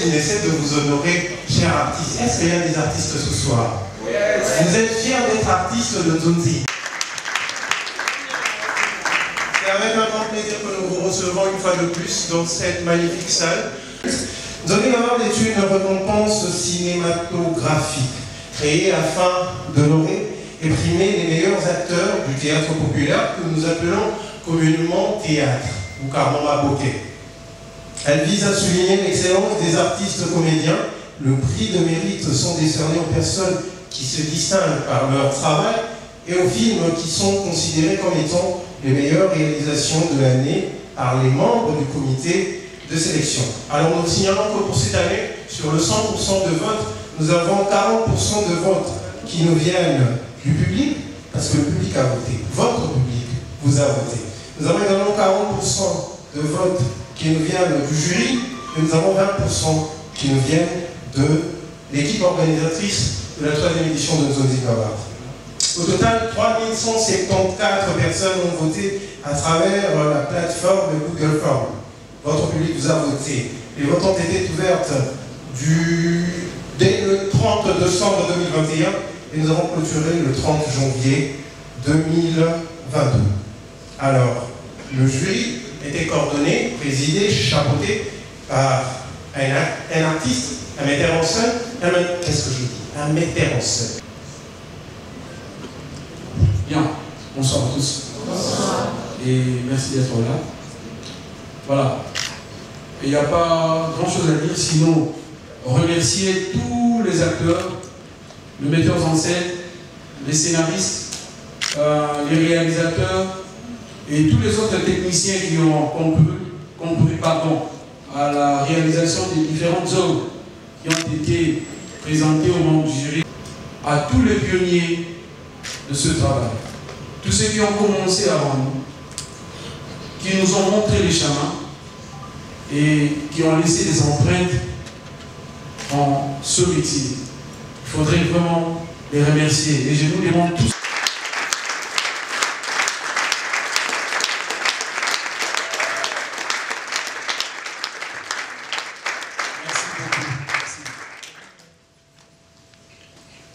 Qui essaie de vous honorer, chers artistes. Est-ce qu'il y a des artistes ce soir? Vous êtes fiers d'être artistes de Nzonzi. C'est avec un grand plaisir que nous vous recevons une fois de plus dans cette magnifique salle. Nzonzi Award est une récompense cinématographique créée afin d'honorer et primer les meilleurs acteurs du théâtre populaire que nous appelons communément théâtre ou Karmama Bokeh. Elle vise à souligner l'excellence des artistes comédiens. Le prix de mérite sont décernés aux personnes qui se distinguent par leur travail et aux films qui sont considérés comme étant les meilleures réalisations de l'année par les membres du comité de sélection. Alors nous signalons que pour cette année, sur le 100% de vote, nous avons 40% de votes qui nous viennent du public, parce que le public a voté. Votre public vous a voté. Nous avons également 40% de votes qui nous viennent du jury, et nous avons 20% qui nous viennent de l'équipe organisatrice de la 3e édition de Nzonzi Award. Au total, 3174 personnes ont voté à travers la plateforme Google Form. Votre public vous a voté. Les votes ont été ouvertes dès le 30 décembre 2021 et nous avons clôturé le 30 janvier 2022. Alors, le jury était coordonné, présidé, chapeauté par un artiste, un metteur en scène, qu'est-ce que je dis? Un metteur en scène. Bien, bonsoir à tous. Bonsoir. Et merci d'être là. Voilà. Il n'y a pas grand-chose à dire, sinon remercier tous les acteurs, les metteurs en scène, les scénaristes, les réalisateurs, et tous les autres techniciens qui ont concouru à la réalisation des différentes œuvres qui ont été présentées au membre du jury, à tous les pionniers de ce travail, tous ceux qui ont commencé avant nous, qui nous ont montré les chemins et qui ont laissé des empreintes en ce métier. Il faudrait vraiment les remercier et je nous demande tous.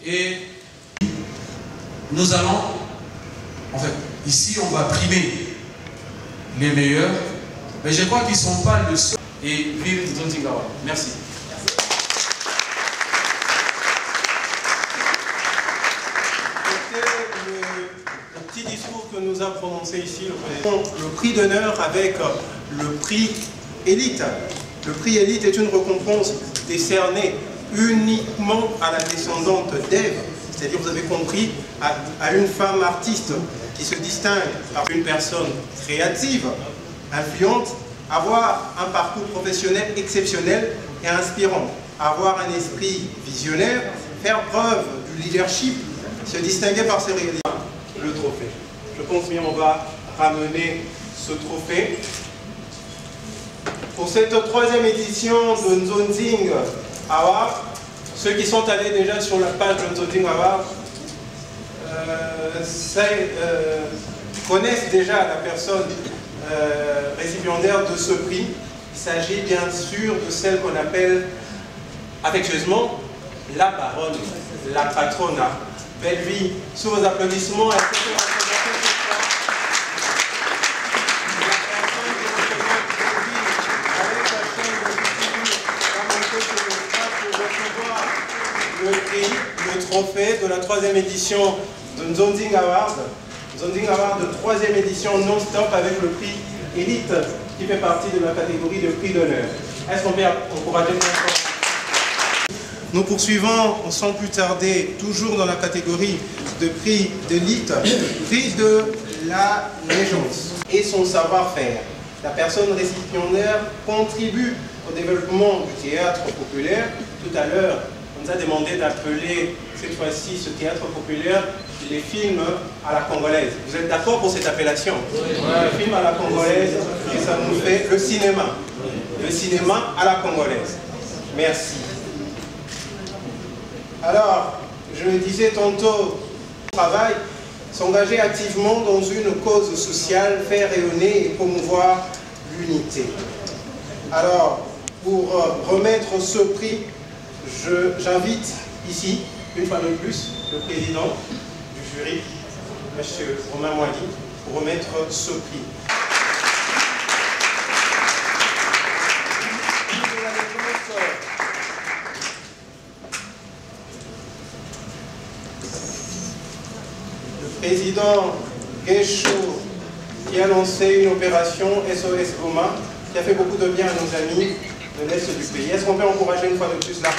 Et nous allons, en fait, ici on va primer les meilleurs, mais je crois qu'ils ne sont pas le seul. et vive Nzonzi Award. Merci. Le petit discours que nous a prononcé ici le prix d'honneur avec le prix Élite. Le prix Élite est une récompense décernée uniquement à la descendante d'Ève, c'est-à-dire, vous avez compris, à une femme artiste qui se distingue par une personne créative, influente, avoir un parcours professionnel exceptionnel et inspirant, avoir un esprit visionnaire, faire preuve du leadership, se distinguer par ses réalités. Le trophée. Je pense bien on va ramener ce trophée. Pour cette troisième édition de Nzonzi Award, ceux qui sont allés déjà sur la page de Nzonzi Award connaissent déjà la personne récipiendaire de ce prix. Il s'agit bien sûr de celle qu'on appelle affectueusement la baronne, la patrona. Belle vie, sous vos applaudissements. Le trophée de la troisième édition de Nzonzi Award. Nzonzi Award de troisième édition non-stop avec le prix Élite qui fait partie de la catégorie de prix d'honneur. Est-ce qu'on peut encourager ça? Nous poursuivons sans plus tarder, toujours dans la catégorie de prix d'élite, prix de la légende et son savoir-faire. La personne récipiendaire contribue au développement du théâtre populaire. Tout à l'heure, on nous a demandé d'appeler cette fois-ci ce théâtre populaire les films à la congolaise. Vous êtes d'accord pour cette appellation? Oui. Le film à la congolaise, et ça nous fait le cinéma. Le cinéma à la congolaise. Merci. Alors, je le disais tantôt, travail, s'engager activement dans une cause sociale, faire rayonner et promouvoir l'unité. Alors, pour remettre ce prix, j'invite ici, une fois de plus, le président du jury, M. Romain Moili, pour remettre ce prix. Le président Guéchou, qui a lancé une opération SOS Goma, qui a fait beaucoup de bien à nos amis de l'Est du pays. Est-ce qu'on peut encourager une fois de plus là?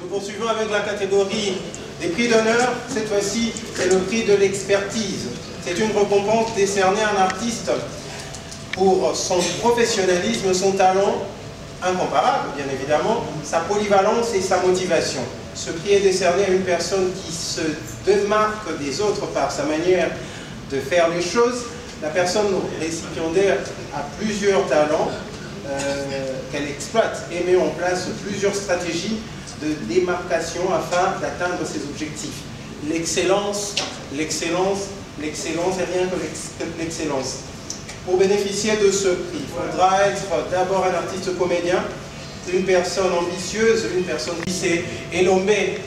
Nous poursuivons avec la catégorie des prix d'honneur. Cette fois-ci, c'est le prix de l'expertise. C'est une récompense décernée à un artiste pour son professionnalisme, son talent incomparable, bien évidemment, sa polyvalence et sa motivation. Ce prix est décerné à une personne qui se démarque des autres par sa manière de faire les choses. La personne récipiendaire a plusieurs talents qu'elle exploite et met en place plusieurs stratégies de démarcation afin d'atteindre ses objectifs. L'excellence, l'excellence, l'excellence et rien que l'excellence. Pour bénéficier de ce prix, il faudra être d'abord un artiste comédien, une personne ambitieuse, une personne qui s'est énommée.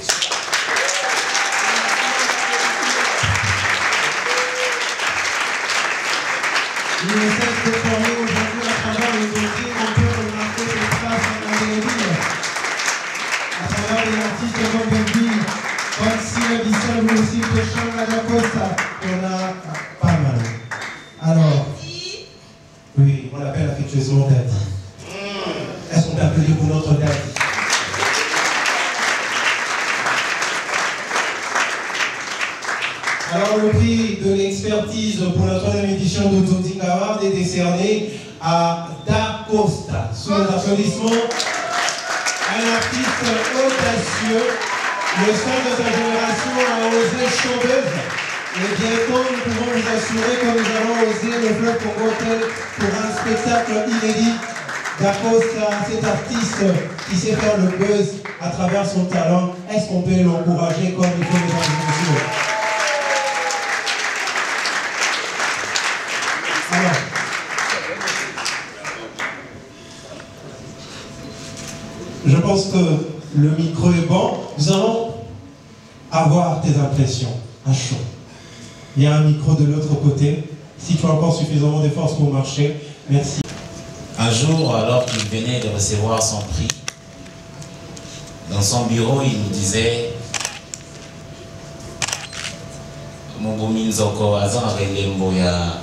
Il ne cesse de former aujourd'hui à travers les dossiers, on peut remarquer les traces en Amérique. À travers les artistes comme Benji, comme Sylvain Bissell ou aussi Péchan Madacosta, on a pas mal. Alors, oui, on l'appelle affectueusement Daddy. Est-ce qu'on peut applaudir pour notre Daddy? Alors, le prix de l'expertise pour la troisième édition de Nzonzi Award est décerné à Da Costa. Sous les applaudissements, un artiste audacieux, le seul de sa génération à oser chanteuse. Et bientôt, nous pouvons vous assurer que nous allons oser le fleuve Congo tel pour un spectacle inédit. Da Costa, cet artiste qui sait faire le buzz à travers son talent. Est-ce qu'on peut l'encourager comme il faut, mesdames et messieurs? Alors, je pense que le micro est bon. Nous allons avoir tes impressions à chaud. Il y a un micro de l'autre côté. si tu as encore suffisamment de force pour marcher. Merci. Un jour, alors qu'il venait de recevoir son prix, dans son bureau, il nous disait Mogomi Nzoko azan relembo ya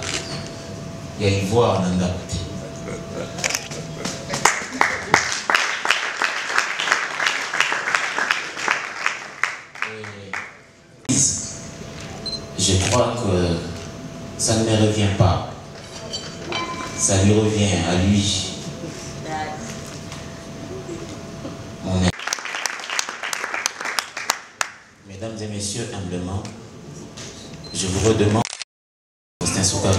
ivoire nanda kuti. Je crois que ça ne me revient pas. Ça lui revient à lui. Mesdames et messieurs, humblement, je vous redemande c'est un super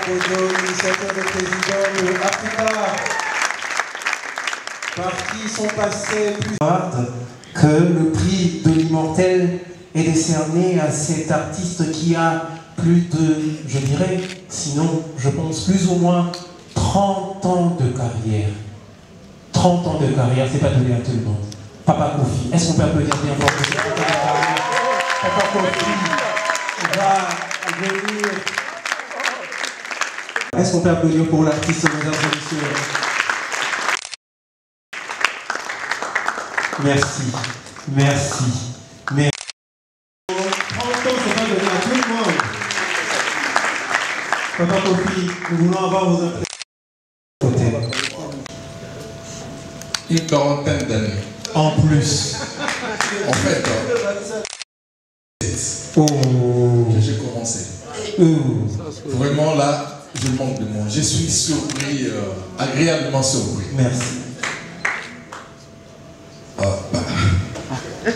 Initiateur de président de Africa, par qui sont passés plus que le prix de l'immortel est décerné à cet artiste qui a plus de, je dirais, sinon je pense plus ou moins 30 ans de carrière. 30 ans de carrière, c'est pas donné à tout le monde. Papa Kofi, est-ce qu'on peut applaudir bien fort pour Papa Kofi va venir. Est-ce qu'on peut applaudir pour l'artiste, mesdames et messieurs? Merci, merci, merci. 30 ans, c'est pas donné à tout le monde. Papa Kofi, nous voulons avoir vos impressions. Une quarantaine d'années. En plus. En fait, j'ai commencé. Vraiment là, je manque de mots. Je suis surpris, agréablement surpris. Merci.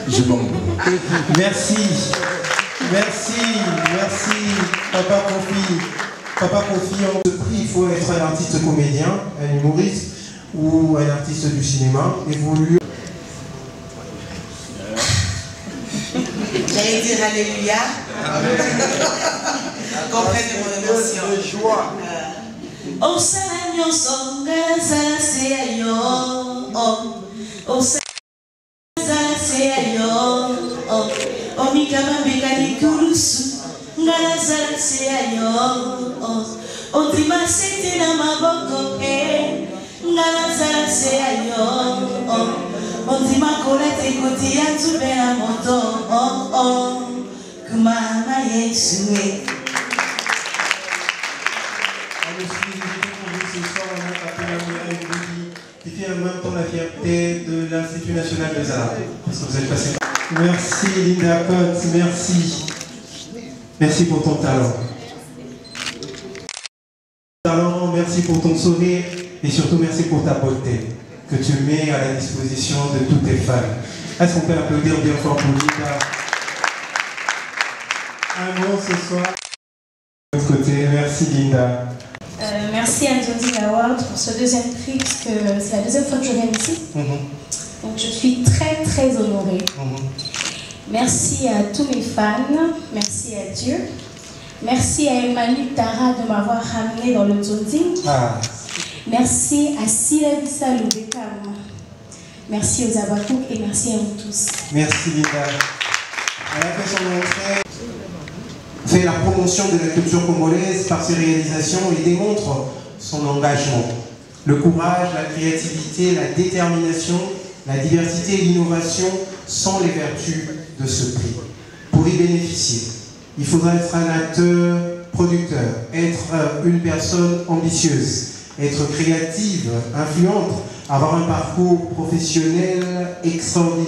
Je manque de mots. Merci. Merci, merci, Papa Kofi. Papa Kofi, en ce prix, il faut être un artiste comédien, un humoriste ou un artiste du cinéma, évoluer. J'allais dire Alléluia. Comprenez mon émotion. De joie. Oh Seigneur, son gaz, c'est ailleurs. Oh Seigneur, c'est ailleurs. Oh Mikama Bekani Kurusu, gaz, c'est ailleurs. Oh Dima, c'était la maboko, gaz, c'est ailleurs. On dit ma colette et côté à tout bien mon temps. Oh oh, comment m'a échoué. Qui fait en même temps la fierté de l'Institut national des arts. Parce que vous êtes passé. Merci Linda Cotte, merci. Merci pour ton talent. Merci pour ton sourire et surtout merci pour ta beauté que tu mets à la disposition de toutes tes fans. Est-ce qu'on peut applaudir bien fort pour Linda? Un mot ce soir. De l'autre côté, merci Linda. Merci à Nzonzi Award pour ce deuxième prix, parce que c'est la deuxième fois que je viens ici. Donc je suis très très honorée. Merci à tous mes fans, merci à Dieu. Merci à Emmanuel Tara de m'avoir ramené dans le Nzonzi. Merci à Silabissa Loubekam. Merci aux Abakouk et merci à vous tous. Merci Linda. Elle a fait son entrée, fait la promotion de la culture congolaise par ses réalisations et démontre son engagement. Le courage, la créativité, la détermination, la diversité et l'innovation sont les vertus de ce prix. Pour y bénéficier, il faudra être un acteur, producteur, être une personne ambitieuse, être créative, influente, avoir un parcours professionnel extraordinaire.